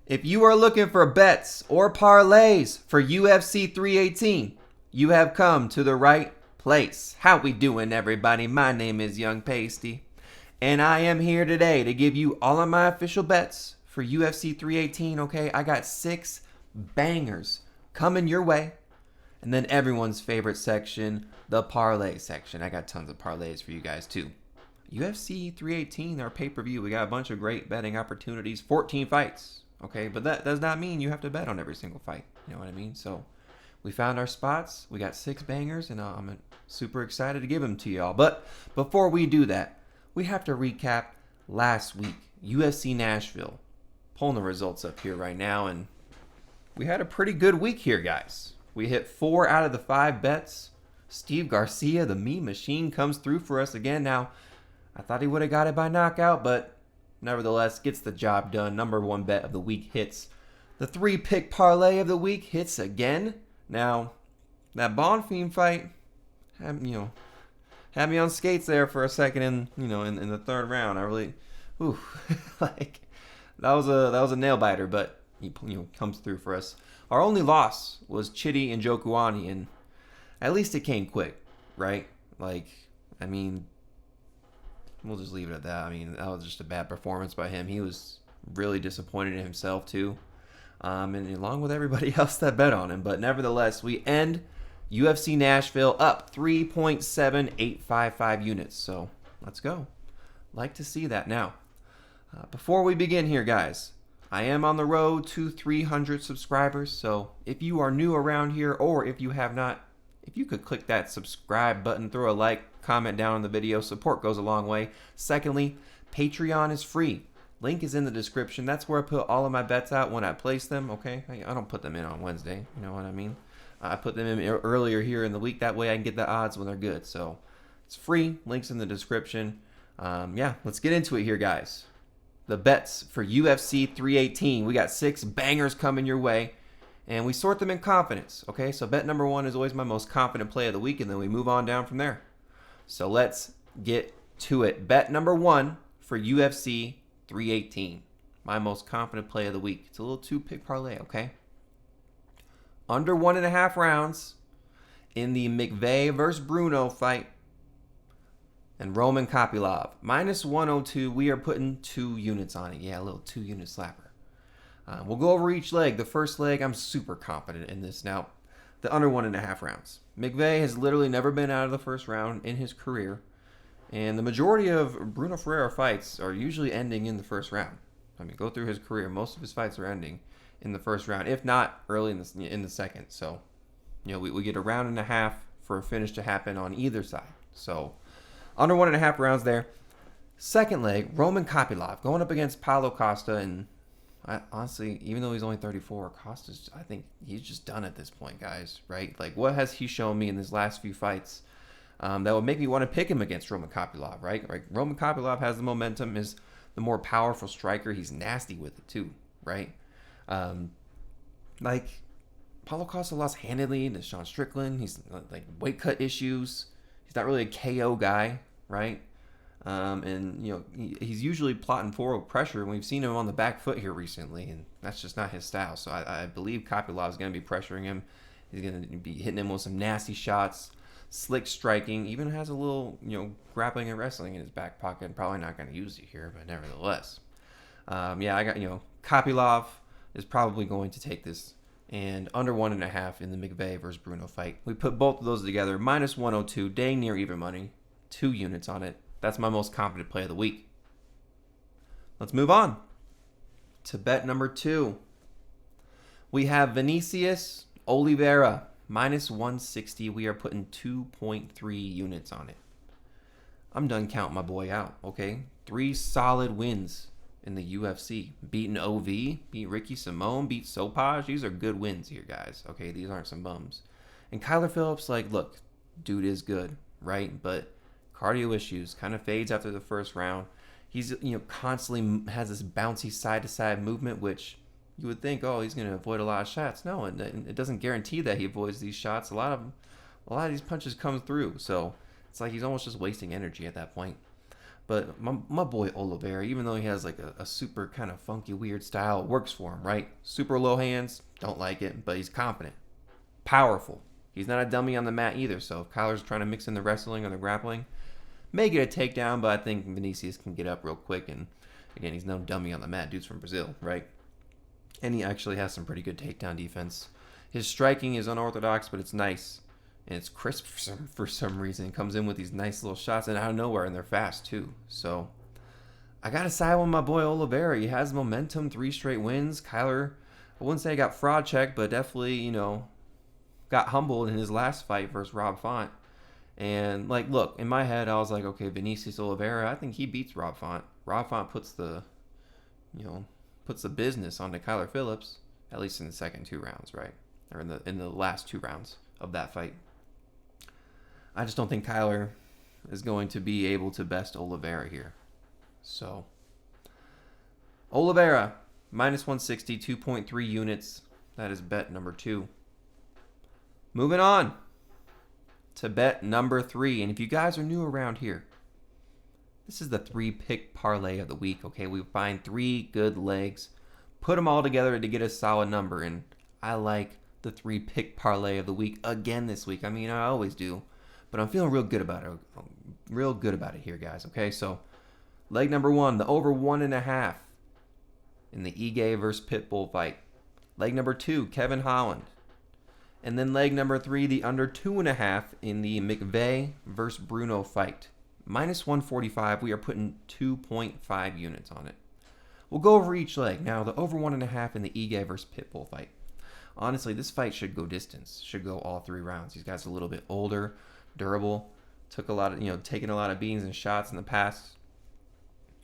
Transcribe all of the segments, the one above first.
If you are looking for bets or parlays for UFC 318, you have come to the right place. How we doing, everybody? My name is Young Pasty, and I am here today to give you all of my official bets for UFC 318, okay? I got 6 bangers coming your way. And then everyone's favorite section, the parlay section. I got tons of parlays for you guys, too. UFC 318, our pay-per-view, we got a bunch of great betting opportunities, 14 fights. Okay, but that does not mean you have to bet on every single fight. You know what I mean? So we found our spots. We got 6 bangers, and I'm super excited to give them to y'all. But before we do that, we have to recap last week. UFC Nashville. Pulling the results up here right now, and we had a pretty good week here, guys. We hit 4 out of the 5 bets. Steve Garcia, the meme machine, comes through for us again. Now, I thought he would have got it by knockout, but nevertheless, gets the job done. Number 1 bet of the week hits. The 3-pick parlay of the week hits again. Now, that Bonfim fight had me on skates there for a second in the third round. I really, like that was a nail biter, but he comes through for us. Our only loss was Chidi and Jokuani, and at least it came quick, right? Like, I mean, we'll just leave it at that. I mean, that was just a bad performance by him. He was really disappointed in himself, too. And along with everybody else that bet on him. But nevertheless, we end UFC Nashville up 3.7855 units. So, let's go. Like to see that. Now, before we begin here, guys, I am on the road to 300 subscribers. So, if you are new around here, or if you have not, if you could click that subscribe button, throw a like, comment down on the video. Support goes a long way. Secondly, Patreon is free. Link is in the description. That's where I put all of my bets out when I place them, okay? I don't put them in on Wednesday. You know what I mean? I put them in earlier here in the week. That way I can get the odds when they're good. So it's free. Link's in the description. Yeah, let's get into it here, guys. The bets for UFC 318. We got 6 bangers coming your way. And we sort them in confidence, okay? So bet number 1 is always my most confident play of the week, and then we move on down from there. So let's get to it. Bet number 1 for UFC 318. My most confident play of the week. It's a little 2-pick parlay, okay? Under 1.5 rounds in the McVey versus Brunno fight. And Roman Kopylov. Minus 102. We are putting 2 units on it. Yeah, a little 2-unit slapper. We'll go over each leg. The first leg, I'm super confident in this. Now, the under 1.5 rounds. McVey has literally never been out of the first round in his career. And the majority of Bruno Ferreira fights are usually ending in the first round. I mean, go through his career. Most of his fights are ending in the first round, if not early in the second. So, we get a round and a half for a finish to happen on either side. So, under 1.5 rounds there. Second leg, Roman Kopylov going up against Paulo Costa, and honestly, even though he's only 34, Costa's, I think he's just done at this point, guys, right? Like, what has he shown me in his last few fights that would make me want to pick him against Roman Kopylov, right? Like, Roman Kopylov has the momentum, is the more powerful striker. He's nasty with it, too, right? Like, Paulo Costa lost handedly to Sean Strickland. He's, like, weight cut issues. He's not really a KO guy, right? And he's usually plotting forward pressure, and we've seen him on the back foot here recently, and that's just not his style. So I believe Kopylov is going to be pressuring him. He's going to be hitting him with some nasty shots, slick striking, even has a little grappling and wrestling in his back pocket. Probably not going to use it here, but nevertheless, I got Kopylov is probably going to take this, and under 1.5 in the McVey versus Brunno fight. We put both of those together, minus 102, dang near even money, 2 units on it. That's my most confident play of the week. Let's move on to bet number 2. We have Vinicius Oliveira, minus 160. We are putting 2.3 units on it. I'm done counting my boy out, okay? 3 solid wins in the UFC. Beating OV, beat Ricky Simone, beat Sopaj. These are good wins here, guys, okay? These aren't some bums. And Kyler Phillips, like, look, dude is good, right? But cardio issues, kind of fades after the first round. He's, constantly has this bouncy side-to-side movement, which you would think, oh, he's going to avoid a lot of shots. No, and it doesn't guarantee that he avoids these shots. A lot of these punches come through, so it's like he's almost just wasting energy at that point. But my boy Oliveira, even though he has like a super kind of funky, weird style, works for him, right? Super low hands, don't like it, but he's confident, powerful. He's not a dummy on the mat either, so if Kyler's trying to mix in the wrestling or the grappling, may get a takedown, but I think Vinicius can get up real quick. And again, he's no dummy on the mat. Dude's from Brazil, right? And he actually has some pretty good takedown defense. His striking is unorthodox, but it's nice. And it's crisp for some reason. It comes in with these nice little shots and out of nowhere, and they're fast too. So I got to side with my boy Oliveira. He has momentum, 3 straight wins. Kyler, I wouldn't say he got fraud checked, but definitely, got humbled in his last fight versus Rob Font. And, look, in my head, I was like, okay, Vinicius Oliveira, I think he beats Rob Font. Rob Font puts the business onto Kyler Phillips, at least in the second 2 rounds, right? Or in the last 2 rounds of that fight. I just don't think Kyler is going to be able to best Oliveira here. So, Oliveira, minus 160, 2.3 units. That is bet number 2. Moving on to bet number 3. And if you guys are new around here, this is the 3-pick parlay of the week, okay? We find 3 good legs, put them all together to get a solid number. And I like the 3-pick parlay of the week again this week. I mean, I always do. But I'm feeling real good about it. Real good about it here, guys. Okay, so leg number 1, the over 1.5 in the Ige versus Pitbull fight. Leg number 2, Kevin Holland. And then leg number 3, the under 2.5 in the McVey versus Brunno fight. Minus 145, we are putting 2.5 units on it. We'll go over each leg. Now, the over 1.5 in the Ige versus Pitbull fight. Honestly, this fight should go distance. Should go all 3 rounds. These guys are a little bit older, durable, took a lot of, taken a lot of beans and shots in the past.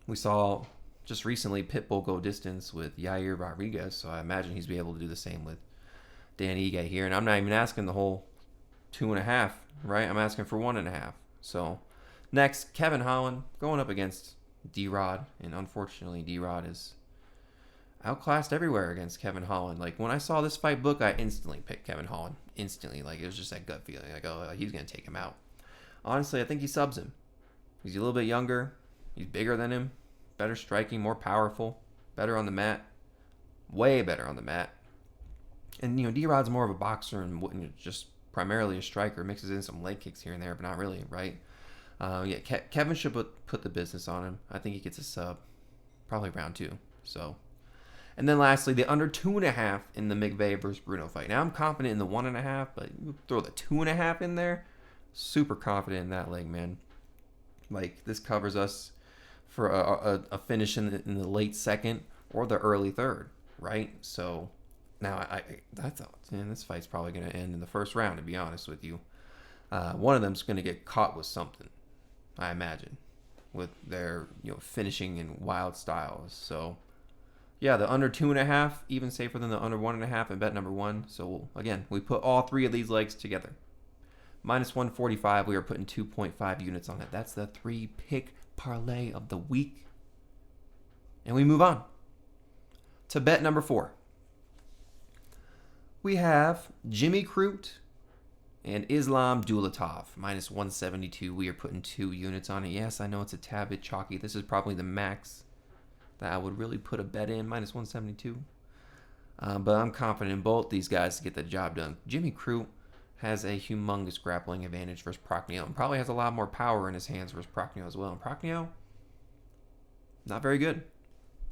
We saw just recently Pitbull go distance with Yair Rodriguez, so I imagine he's be able to do the same with Dan Ige here. And I'm not even asking the whole 2.5, right? I'm asking for 1.5. So next, Kevin Holland going up against D-Rod, and unfortunately D-Rod is outclassed everywhere against Kevin Holland. Like, when I saw this fight book, I instantly picked Kevin Holland. Instantly. Like, it was just that gut feeling. Like, oh, he's going to take him out. Honestly, I think he subs him. He's a little bit younger. He's bigger than him. Better striking, more powerful. Better on the mat. Way better on the mat. And, D-Rod's more of a boxer and just primarily a striker. Mixes in some leg kicks here and there, but not really, right? Kevin should put the business on him. I think he gets a sub. Probably round 2. So... And then lastly, the under 2.5 in the McVey versus Brunno fight. Now, I'm confident in the 1.5, but you throw the 2.5 in there, super confident in that leg, man. Like, this covers us for a finish in the late second or the early third, right? So, now I thought, man, this fight's probably going to end in the first round, to be honest with you. One of them's going to get caught with something, I imagine, with their finishing and wild styles. So... yeah, the under 2.5, even safer than the under 1.5 in bet number 1. So, again, we put all 3 of these legs together. Minus 145, we are putting 2.5 units on it. That's the 3-pick parlay of the week. And we move on to bet number 4. We have Jimmy Crute and Islam Dulatov. Minus 172, we are putting 2 units on it. Yes, I know it's a tad bit chalky. This is probably the max that I would really put a bet in, minus 172. But I'm confident in both these guys to get the job done. Jimmy Crute has a humongous grappling advantage versus Prachnio, and probably has a lot more power in his hands versus Prachnio as well. And Prachnio, not very good.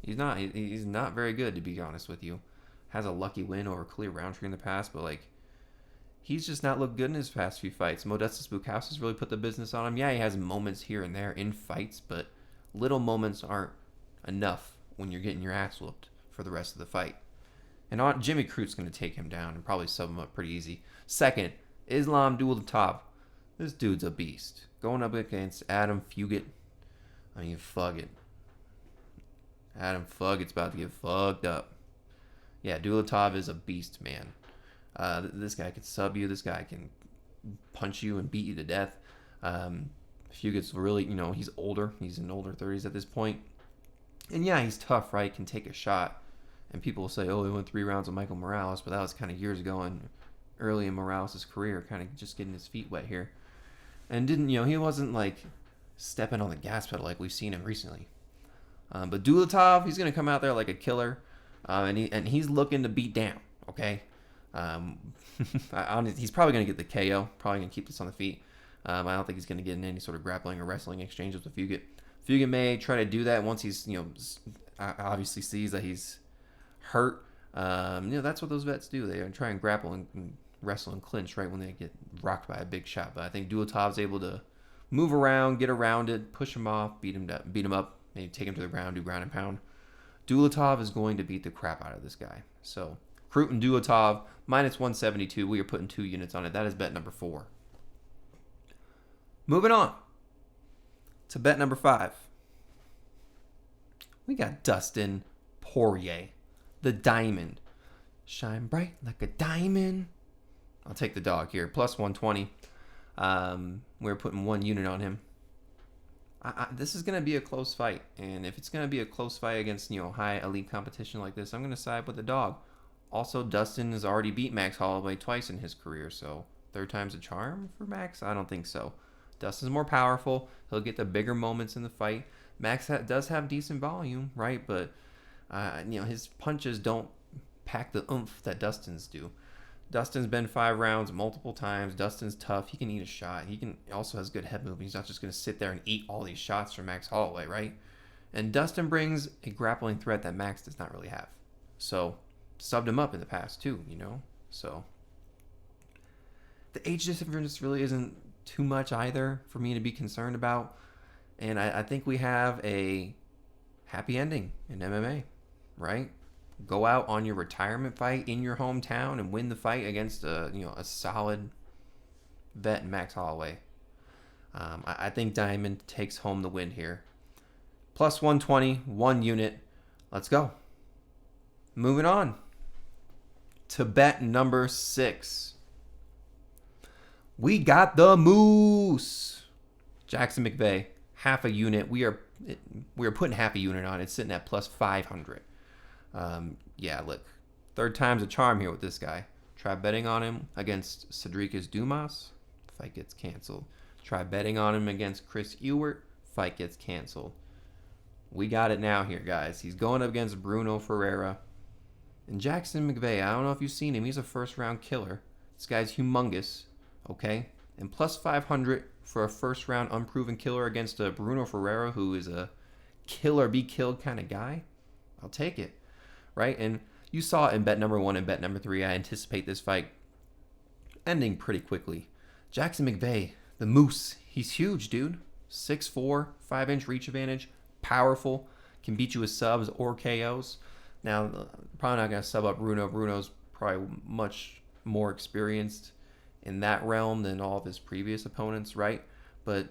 He's not very good, to be honest with you. Has a lucky win over Khalil Roundtree in the past, but he's just not looked good in his past few fights. Modestas Bukauskas has really put the business on him. Yeah, he has moments here and there in fights, but little moments aren't enough when you're getting your ass whooped for the rest of the fight. And Jimmy Crute's going to take him down and probably sub him up pretty easy. Second, Islam Dulatov. This dude's a beast. Going up against Adam Fugitt. Fugitt. Adam Fugitt's about to get fucked up. Yeah, Dulatov is a beast, man. This guy can sub you. This guy can punch you and beat you to death. Fugitt's really, he's older. He's in older 30s at this point. And yeah, he's tough, right? Can take a shot. And people will say, oh, he went 3 rounds with Michael Morales, but that was kind of years ago and early in Morales' career, kind of just getting his feet wet here. And didn't, he wasn't stepping on the gas pedal like we've seen him recently. But Dulatov, he's going to come out there like a killer, and he's looking to beat down, okay? He's probably going to get the KO, probably going to keep this on the feet. I don't think he's going to get in any sort of grappling or wrestling exchanges with Fugitt. Fugitt may try to do that once he's, obviously sees that he's hurt. That's what those vets do. They try and grapple and wrestle and clinch right when they get rocked by a big shot. But I think Dulatov's able to move around, get around it, push him off, beat him up, maybe take him to the ground, do ground and pound. Dulatov is going to beat the crap out of this guy. So Crute and Dulatov, minus 172. We are putting 2 units on it. That is bet number 4. Moving on to bet number 5. We got Dustin Poirier, the diamond. Shine bright like a diamond. I'll take the dog here, plus 120. We're putting 1 unit on him. This is going to be a close fight. And if it's going to be a close fight against, high elite competition like this, I'm going to side with the dog. Also, Dustin has already beat Max Holloway twice in his career. So, 3rd time's a charm for Max? I don't think so. Dustin's more powerful. He'll get the bigger moments in the fight. Max does have decent volume, right? But, his punches don't pack the oomph that Dustin's do. Dustin's been 5 rounds multiple times. Dustin's tough. He can eat a shot. He also has good head movement. He's not just going to sit there and eat all these shots from Max Holloway, right? And Dustin brings a grappling threat that Max does not really have. So, subbed him up in the past too, So, the age difference really isn't too much either for me to be concerned about. And I think we have a happy ending in MMA, right? Go out on your retirement fight in your hometown and win the fight against a solid vet in Max Holloway. I think Diamond takes home the win here. Plus 120, 1 unit. Let's go. Moving on to bet number 6. We got the Moose. Jackson McVey, half a unit. We are putting half a unit on. It's sitting at plus 500. Look, 3rd time's a charm here with this guy. Try betting on him against Cedricus Dumas, fight gets canceled. Try betting on him against Chris Ewart, fight gets canceled. We got it now here, guys. He's going up against Brunno Ferreira. And Jackson McVey, I don't know if you've seen him. He's a 1st-round killer. This guy's humongous, okay? And plus 500 for a 1st-round unproven killer against a Brunno Ferreira, who is a kill be killed kind of guy. I'll take it. Right? And you saw it in bet number 1 and bet number 3. I anticipate this fight ending pretty quickly. Jackson McVey, the Moose, he's huge, dude. 6'4", 5-inch reach advantage, powerful, can beat you with subs or KOs. Now, probably not going to sub up Brunno. Bruno's probably much more experienced in that realm than all of his previous opponents, right? But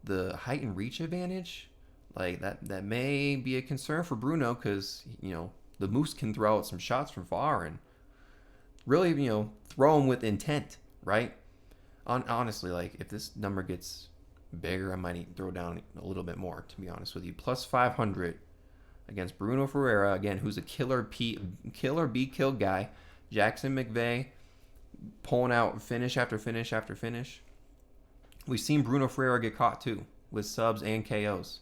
the height and reach advantage, like that may be a concern for Brunno because, the Moose can throw out some shots from far and really, throw them with intent, right? Honestly, like, if this number gets bigger, I might throw down a little bit more, to be honest with you. Plus 500 against Brunno Ferreira, again, who's a killer be killed guy. Jackson McVey pulling out finish after finish after finish. We've seen Brunno Ferreira get caught, too, with subs and KOs.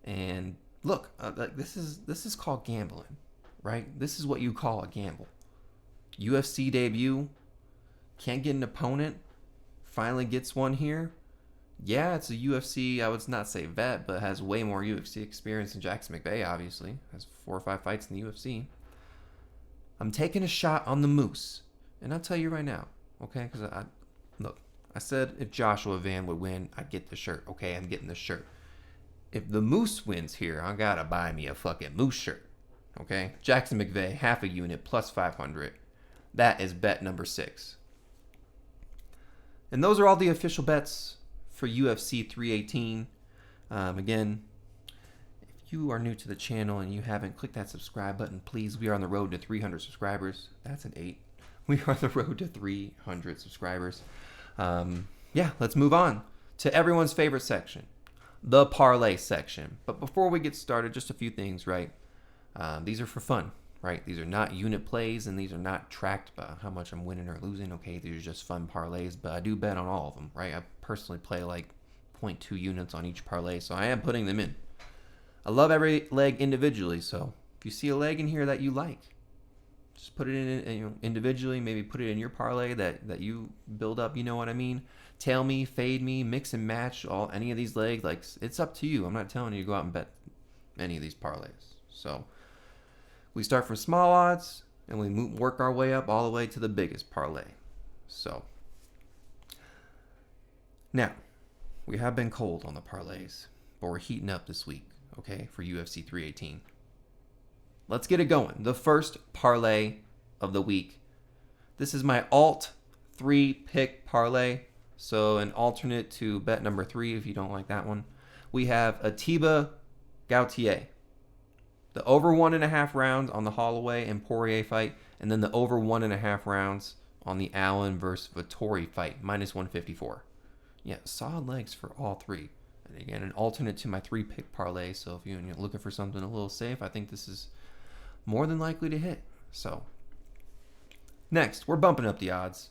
And look, this is called gambling, right? This is what you call a gamble. UFC debut, can't get an opponent, finally gets one here. Yeah, it's a UFC, I would not say vet, but has way more UFC experience than Jackson McVey, obviously. Has 4 or 5 fights in the UFC. I'm taking a shot on the Moose. And I'll tell you right now, okay? Because I said if Joshua Van would win, I'd get the shirt. Okay, I'm getting the shirt. If the Moose wins here, I gotta buy me a fucking Moose shirt. Okay? Jackson McVey, half a unit, plus 500. That is bet number 6. And those are all the official bets for UFC 318. Again, if you are new to the channel and you haven't clicked that subscribe button, please, we are on the road to 300 subscribers. That's an 8. We are on the road to 300 subscribers. Let's move on to everyone's favorite section, the parlay section. But before we get started, just a few things, right? These are for fun, right? These are not unit plays, and these are not tracked by how much I'm winning or losing. Okay, these are just fun parlays, but I do bet on all of them, right? I personally play like 0.2 units on each parlay, so I am putting them in. I love every leg individually, so if you see a leg in here that you like, just put it in individually. Maybe put it in your parlay that you build up. You know what I mean? Tail me, fade me, mix and match any of these legs. Like, it's up to you. I'm not telling you to go out and bet any of these parlays. So we start from small odds and we work our way up all the way to the biggest parlay. So now we have been cold on the parlays, but we're heating up this week. Okay, for UFC 318. Let's get it going. The first parlay of the week. This is my alt 3 pick parlay. So an alternate to bet number 3 if you don't like that one. We have Ateba Gautier. The over 1.5 rounds on the Holloway and Poirier fight. And then the over 1.5 rounds on the Allen versus Vettori fight. Minus 154. Yeah, solid legs for all three. And again, an alternate to my 3 pick parlay. So if you're looking for something a little safe, I think this is more than likely to hit. So next, we're bumping up the odds.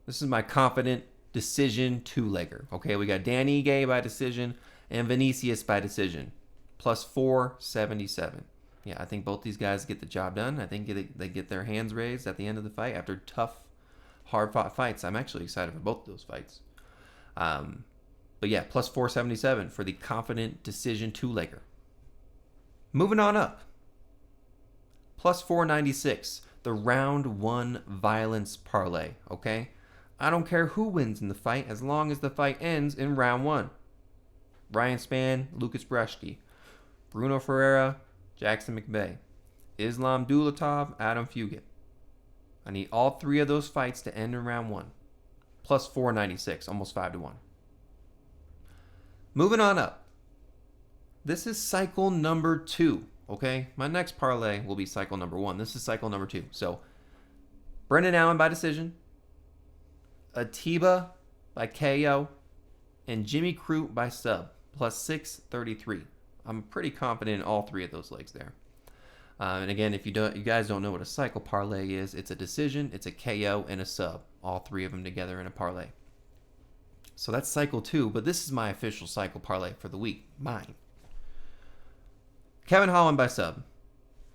This is my confident decision 2-legger. Okay, we got Dan Ige by decision and Vinicius by decision. Plus 477. Yeah, I think both these guys get the job done. I think they get their hands raised at the end of the fight after tough, hard-fought fights. I'm actually excited for both of those fights. But yeah, plus 477 for the confident decision 2-legger. Moving on up. Plus 496, the round 1 violence parlay, okay? I don't care who wins in the fight as long as the fight ends in round 1. Ryan Spann, Lukasz Brzeski, Brunno Ferreira, Jackson McVey, Islam Dulatov, Adam Fugitt. I need all 3 of those fights to end in round 1. Plus 496, almost 5-1. Moving on up. This is cycle number 2, okay? My next parlay will be cycle number 1. This is cycle number 2. So, Brendan Allen by decision, Ateba by KO, and Jimmy Crute by sub, plus 633. I'm pretty confident in all 3 of those legs there. And again, if you guys don't know what a cycle parlay is, it's a decision, it's a KO, and a sub. All 3 of them together in a parlay. So that's cycle 2, but this is my official cycle parlay for the week. Mine. Kevin Holland by sub,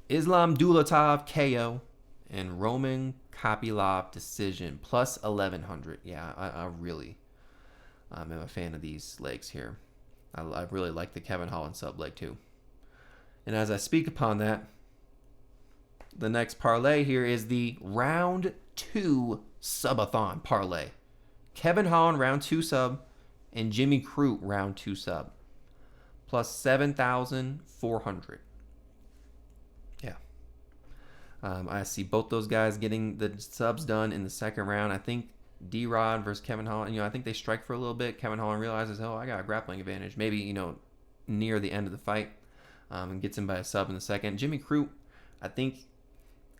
Islam Dulatov KO, and Roman Kopylov decision, plus 1100. Yeah, I really am a fan of these legs here. I really like the Kevin Holland sub leg too. And as I speak upon that, the next parlay here is the round 2 subathon parlay. Kevin Holland round 2 sub and Jimmy Crute round 2 sub. Plus 7,400. Yeah. I see both those guys getting the subs done in the second round. I think D-Rod versus Kevin Holland, I think they strike for a little bit. Kevin Holland realizes, I got a grappling advantage. Maybe, near the end of the fight, and gets him by a sub in the second. Jimmy Crute, I think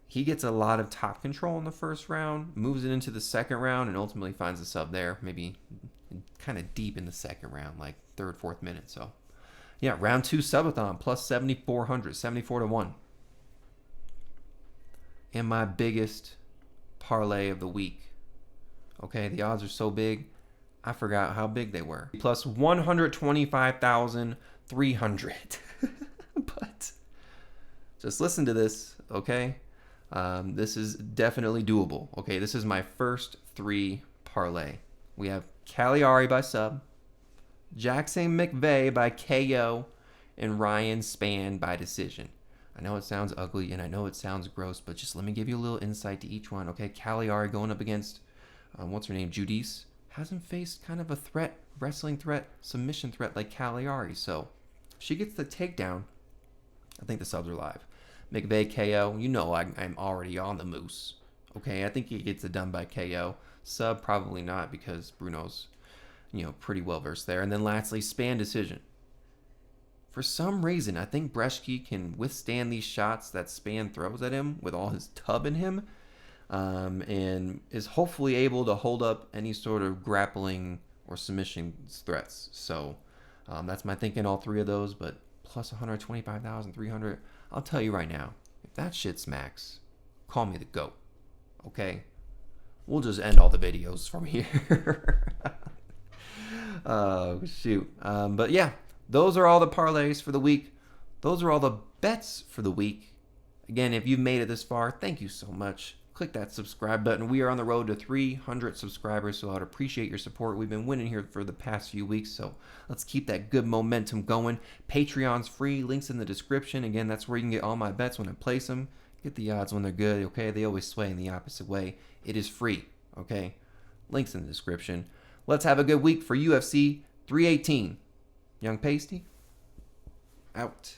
he gets a lot of top control in the first round, moves it into the second round, and ultimately finds a sub there, maybe kind of deep in the second round, like 3rd, 4th minute. So, yeah, round 2 subathon, plus 7,400, 74-1. And my biggest parlay of the week. Okay, the odds are so big, I forgot how big they were. Plus 125,300. But just listen to this, okay? This is definitely doable. Okay, this is my first 3 parlay. We have Caliari by sub, Jackson McVey by KO, and Ryan Spann by decision. I know it sounds ugly and I know it sounds gross, but just let me give you a little insight to each one. Okay, Caliari going up against what's her name, Judice, hasn't faced kind of a threat, wrestling threat, submission threat like Caliari. So if she gets the takedown, I think the subs are live. McVey KO, I'm already on the moose. Okay, I think he gets it done by KO. Sub, probably not, because Brunno's, pretty well versed there. And then lastly, Spann decision. For some reason, I think Brzeski can withstand these shots that Spann throws at him with all his tub in him. And is hopefully able to hold up any sort of grappling or submission threats. So that's my thinking, all 3 of those, but plus 125,300. I'll tell you right now, if that shit smacks, call me the GOAT, okay? We'll just end all the videos from here. Oh, shoot. But yeah, those are all the parlays for the week. Those are all the bets for the week. Again, if you've made it this far, thank you so much. Click that subscribe button. We are on the road to 300 subscribers, so I'd appreciate your support. We've been winning here for the past few weeks, so let's keep that good momentum going. Patreon's free. Links in the description. Again, that's where you can get all my bets when I place them. Get the odds when they're good, okay? They always sway in the opposite way. It is free, okay? Links in the description. Let's have a good week for UFC 318. Young Pasty, out.